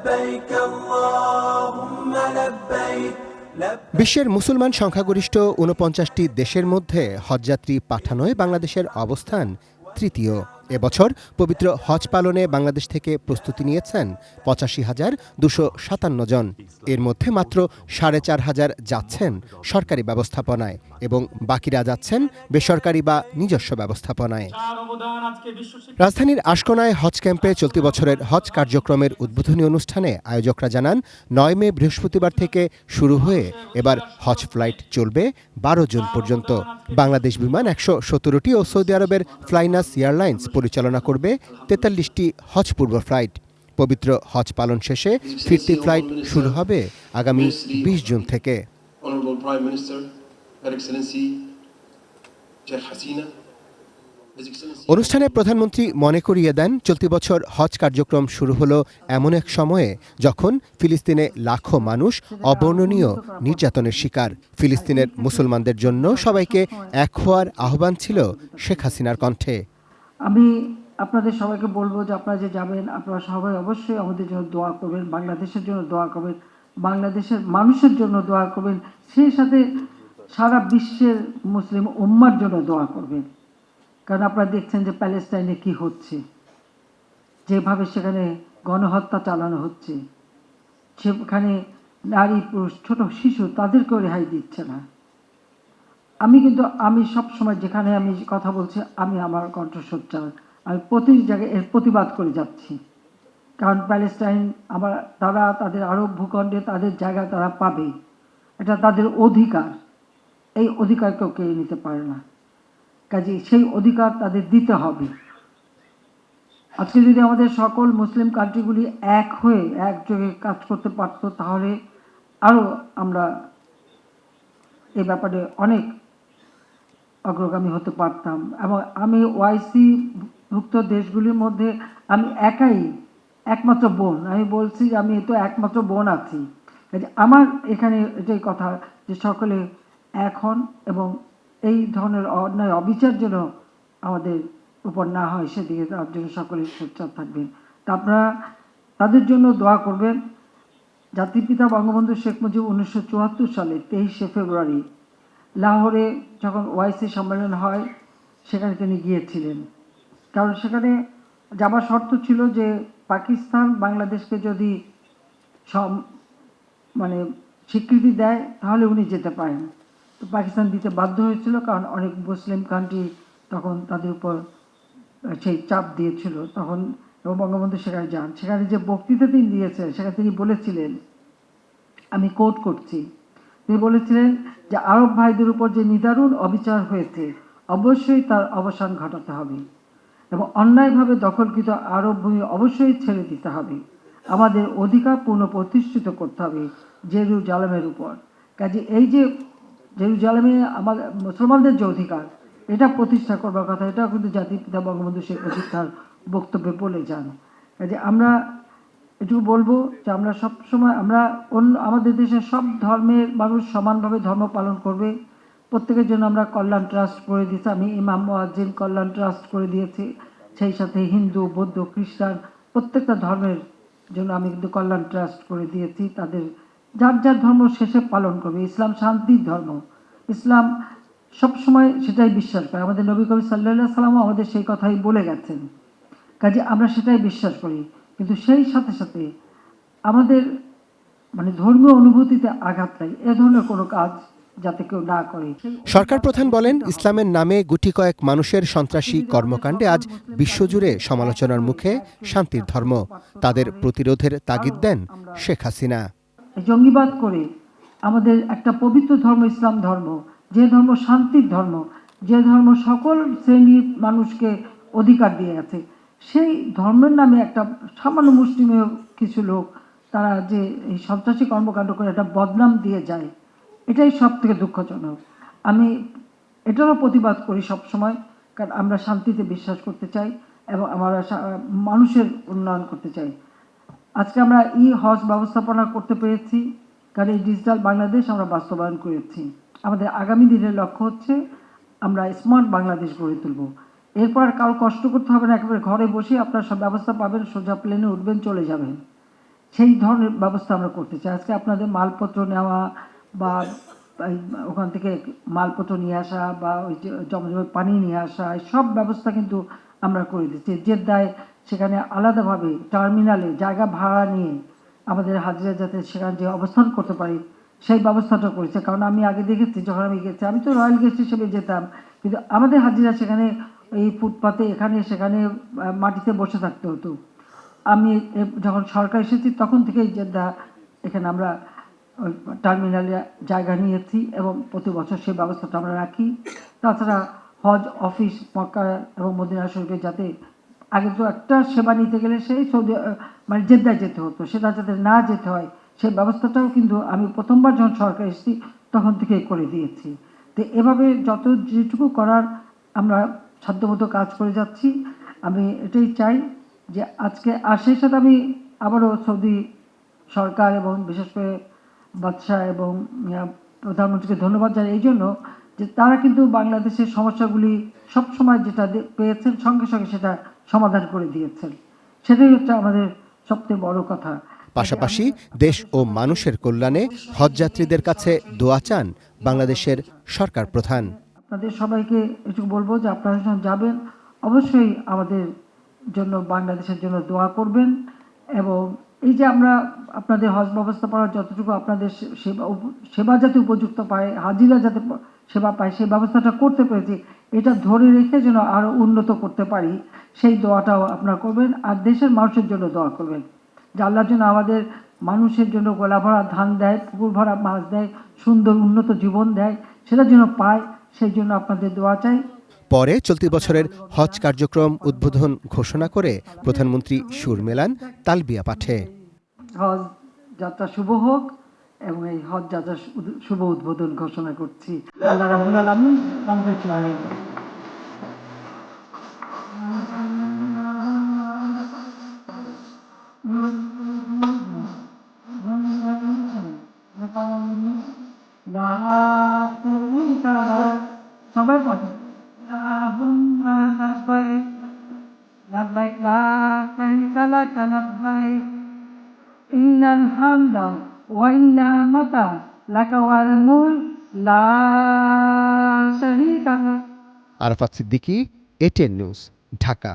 لبيك اللهم لبيك বিশ্বের মুসলমান সংখ্যাগরিষ্ঠ ৪৯টি দেশের মধ্যে হজযাত্রী পাঠানোয় বাংলাদেশের অবস্থান তৃতীয়। এবছর পবিত্র হজ পালনে বাংলাদেশ থেকে প্রস্তুতি নিয়েছেন ৮৫,২৫৭ জন। এর মধ্যে মাত্র ৪,৫০০ যাচ্ছেন সরকারি ব্যবস্থাপনায় এবং বাকিরা যাচ্ছেন বেসরকারি বা নিজস্ব ব্যবস্থাপনায়। রাজধানীর আশকোনায় হজ ক্যাম্পে চলতি বছরের হজ কার্যক্রমের উদ্বোধনী অনুষ্ঠানে আয়োজকরা জানান ৯ মে বৃহস্পতিবার থেকে শুরু হয়ে এবার হজ ফ্লাইট চলবে ১২ জুন পর্যন্ত। বাংলাদেশ বিমান ১১৭টি ও সৌদি আরবের ফ্লাইনাস এয়ারলাইন্স পরিচালনা করবে ৪৩টি হজ পূর্ব ফ্লাইট। পবিত্র হজ পালন শেষে ফিরতি ফ্লাইট শুরু হবে আগামী ২০ জুন থেকে। অনুষ্ঠানে প্রধানমন্ত্রী মনে করিয়ে দেন, চলতি বছর হজ কার্যক্রম শুরু হলো এমন এক সময়ে যখন ফিলিস্তিনে লাখো মানুষ অবর্ণনীয় নির্যাতনের শিকার। ফিলিস্তিনের মুসলমানদের জন্য সবাইকে এক হওয়ার আহ্বান ছিল শেখ হাসিনার কণ্ঠে। আমি আপনাদের সবাইকে বলবো যে আপনারা যে যাবেন, আপনারা সবাই অবশ্যই আমাদের জন্য দোয়া করবেন, বাংলাদেশের জন্য দোয়া করবেন, বাংলাদেশের মানুষের জন্য দোয়া করবেন, সেই সাথে সারা বিশ্বের মুসলিম উম্মার জন্য দোয়া করবেন। কারণ আপনারা দেখছেন যে প্যালেস্টাইনে কি হচ্ছে, যেভাবে সেখানে গণহত্যা চালানো হচ্ছে, সেখানে নারী পুরুষ ছোট শিশু তাদেরকেও রেহাই দিচ্ছে না। আমি সব সময় যেখানে আমি কথা বলছি, আমি আমার কণ্ঠস্বর আমি প্রতি জায়গায় এর প্রতিবাদ করে যাচ্ছি। কারণ প্যালেস্টাইন তারা তাদের আরব ভূখণ্ডে তাদের জায়গা তারা পাবে, এটা তাদের অধিকার। এই অধিকার কেউ কেড়ে নিতে পারে না, কাজে সেই অধিকার তাদের দিতে হবে। আজকে যদি আমাদের সকল মুসলিম কান্ট্রিগুলি এক হয়ে একযোগে কাজ করতে পারত, তাহলে আরও আমরা এ ব্যাপারে অনেক অগ্রগামী হতে পারতাম। এবং আমি ওআইসি ভুক্ত দেশগুলির মধ্যে আমি একমাত্র বোন। আমি বলছি যে আমি তো একমাত্র বোন আছি। আমার এখানে এটাই কথা যে সকলে এক হন এবং এই ধরনের অন্যায় অবিচার যেন আমাদের উপর না হয়, সেদিকে তার জন্য সকলে সোচ্চার থাকবেন। তা আপনারা তাদের জন্য দোয়া করবেন। জাতির পিতা বঙ্গবন্ধু শেখ মুজিব ১৯৭৪ সালে ২৩শে ফেব্রুয়ারি লাহোরে যখন ওআইসি সম্মেলন হয়, সেখানে তিনি গিয়েছিলেন। কারণ সেখানে যাবার শর্ত ছিল যে পাকিস্তান বাংলাদেশকে যদি স্বীকৃতি দেয় তাহলে উনি যেতে পারেন। তো পাকিস্তান দিতে বাধ্য হয়েছিল, কারণ অনেক মুসলিম কান্ট্রি তখন তাদের উপর সেই চাপ দিয়েছিল তখন। এবং বঙ্গবন্ধু সেখানে যান। সেখানে যে বক্তৃতা তিনি দিয়েছেন, সেখানে তিনি বলেছিলেন, আমি কোট করছি, তিনি বলেছিলেন যে আরব ভাইদের উপর যে নিদারুণ অবিচার হয়েছে অবশ্যই তার অবসান ঘটাতে হবে এবং অন্যায়ভাবে দখলকৃত আরব ভূমি অবশ্যই ছেড়ে দিতে হবে। আমাদের অধিকার পুনঃপ্রতিষ্ঠিত করতে হবে জেরুজালেমের উপর। কাজে এই যে জেরুজালেমে আমাদের মুসলমানদের যে অধিকার, এটা প্রতিষ্ঠা করবার কথা, এটাও কিন্তু জাতির পিতা বঙ্গবন্ধু শেখ মুজিব তার বক্তব্যে বলে যান। কাজে আমরা এটুকু বলবো যে আমরা সবসময় আমাদের দেশের সব ধর্মের মানুষ সমানভাবে ধর্ম পালন করবে। প্রত্যেকের জন্য আমরা কল্যাণ ট্রাস্ট করে দিয়েছি। আমি ইমাম মুয়াজ্জিন কল্যাণ ট্রাস্ট করে দিয়েছি। সেই সাথে হিন্দু, বৌদ্ধ, খ্রিস্টান প্রত্যেকটা ধর্মের জন্য আমি কিন্তু কল্যাণ ট্রাস্ট করে দিয়েছি। তাদের যার যার ধর্ম শেষে পালন করবে। ইসলাম শান্তির ধর্ম, ইসলাম সবসময় সেটাই বিশ্বাস করে। আমাদের নবী করিম সাল্লাল্লাহু আলাইহি ওয়াসাল্লামও আমাদের সেই কথাই বলে গেছেন। কাজে আমরা সেটাই বিশ্বাস করি, কিন্তু সেই সাথে সাথে আমাদের ধর্মীয় অনুভূতিতে আঘাত নাই, এ ধরনের কোনো কাজ যাতে কেউ না করে। সরকার প্রধান বলেন, ইসলামের নামে গুটি কয়েক মানুষের সন্ত্রাসী কর্মকাণ্ডে আজ বিশ্বজুড়ে সমালোচনার মুখে শান্তির ধর্ম। তাদের প্রতিরোধের তাগিদ দেন শেখ হাসিনা। জঙ্গিবাদ করে আমাদের একটা পবিত্র ধর্ম ইসলাম ধর্ম, যে ধর্ম শান্তির ধর্ম, যে ধর্ম সকল শ্রেণীর মানুষকে অধিকার দিয়ে আছে, সেই ধর্মের নামে একটা সামান্য মুসলিমীয় কিছু লোক তারা যে এই সন্ত্রাসী কর্মকাণ্ড করে একটা বদনাম দিয়ে যায়, এটাই সব থেকে দুঃখজনক। আমি এটারও প্রতিবাদ করি সবসময়, কারণ আমরা শান্তিতে বিশ্বাস করতে চাই এবং আমরা মানুষের উন্নয়ন করতে চাই। আজকে আমরা হজ ব্যবস্থাপনা করতে পেরেছি, কারণ এই ডিজিটাল বাংলাদেশ আমরা বাস্তবায়ন করেছি। আমাদের আগামী দিনের লক্ষ্য হচ্ছে আমরা স্মার্ট বাংলাদেশ গড়ে তুলব। এরপর কারো কষ্ট করতে হবে না, একেবারে ঘরে বসে আপনার সব ব্যবস্থা পাবেন, সোজা প্লেনে উঠবেন, চলে যাবেন। সেই ধরনের ব্যবস্থা আমরা করতে চাই। আজকে আপনাদের মালপত্র নেওয়া বা এই ওখান থেকে মালপত্র নিয়ে আসা বা ওই যে জমজমে পানি নিয়ে আসা, এই সব ব্যবস্থা কিন্তু আমরা করে দিচ্ছি। জেদ্দায় সেখানে আলাদাভাবে টার্মিনালে জায়গা ভাড়া নিয়ে আমাদের হাজিরা যাতে সেখানে যে অবস্থান করতে পারি সেই ব্যবস্থাটা করেছে। কারণ আমি আগে দেখেছি যখন আমি গেছি, আমি তো রয়্যাল গেস্ট হিসেবে যেতাম, কিন্তু আমাদের হাজিরা সেখানে এই ফুটপাতে এখানে সেখানে মাটিতে বসে থাকতে হতো। আমি যখন সরকার এসেছি তখন থেকেই জেদ্দা এখানে আমরা টার্মিনালে জায়গা নিয়েছি এবং প্রতি বছর সেই ব্যবস্থাটা আমরা রাখি। তাছাড়া হজ অফিস মক্কা এবং মদিনা শরীফে যাতে আগে তো একটা সেবা নিতে গেলে সেই সৌদি মানে জেদ্দায় যেতে হতো, সেটা যাতে না যেতে হয় সেই ব্যবস্থাটাও কিন্তু আমি প্রথমবার যখন সরকার এসেছি তখন থেকেই করে দিয়েছি। তো এভাবে যত যেটুকু করার আমরা সাধ্যমতো কাজ করে যাচ্ছি। আমি এটাই চাই যে আজকে আর সেই সাথে আমি আবারও সৌদি সরকার এবং বিশেষ করে বাদশাহ এবং প্রধানমন্ত্রীকে ধন্যবাদ জানাই এই জন্য যে তারা কিন্তু বাংলাদেশের সমস্যাগুলি সবসময় যেটা পেয়েছেন সঙ্গে সঙ্গে সেটা সমাধান করে দিয়েছেন। সেটাই হচ্ছে আমাদের সবচেয়ে বড় কথা। পাশাপাশি দেশ ও মানুষের কল্যাণে হজযাত্রীদের কাছে দোয়া চান বাংলাদেশের সরকার প্রধান। আপনাদের সবাইকে একটু বলবো যে আপনারা যখন যাবেন অবশ্যই আমাদের জন্য বাংলাদেশের জন্য দোয়া করবেন এবং এই যে আমরা আপনাদের হজ ব্যবস্থাপনার যতটুকু আপনাদের সেবা যাতে উপযুক্ত পায়, হাজিরা যাতে সেবা পায় সেই ব্যবস্থাটা করতে পেরেছি, এটা ধরে রেখে যেন আরও উন্নত করতে পারি সেই দোয়াটাও আপনারা করবেন। আর দেশের মানুষের জন্য দোয়া করবেন যে আল্লাহর জন্য আমাদের মানুষের জন্য গোলা ভরা ধান দেয়, পুকুর ভরা মাছ দেয়, সুন্দর উন্নত জীবন দেয়, সেটার জন্য পায়, সেই জন্য আপনাদের দোয়া চাই। পরে চলতি বছরের হজ কার্যক্রম উদ্বোধন ঘোষণা করে প্রধানমন্ত্রী সুর মেলান তালবিয়া পাঠে। হজ যাত্রা শুভ হোক এবং এই হজ যাত্রা শুভ উদ্বোধন ঘোষণা করছি। আল্লাহ রাব্বুল আলামিন সবাই পড়ে لبيك لا شريك لك لبيك إن الحمد والنعمة لك والملك لا شريك لك। Arafat Siddiqui, ATN News, Dhaka.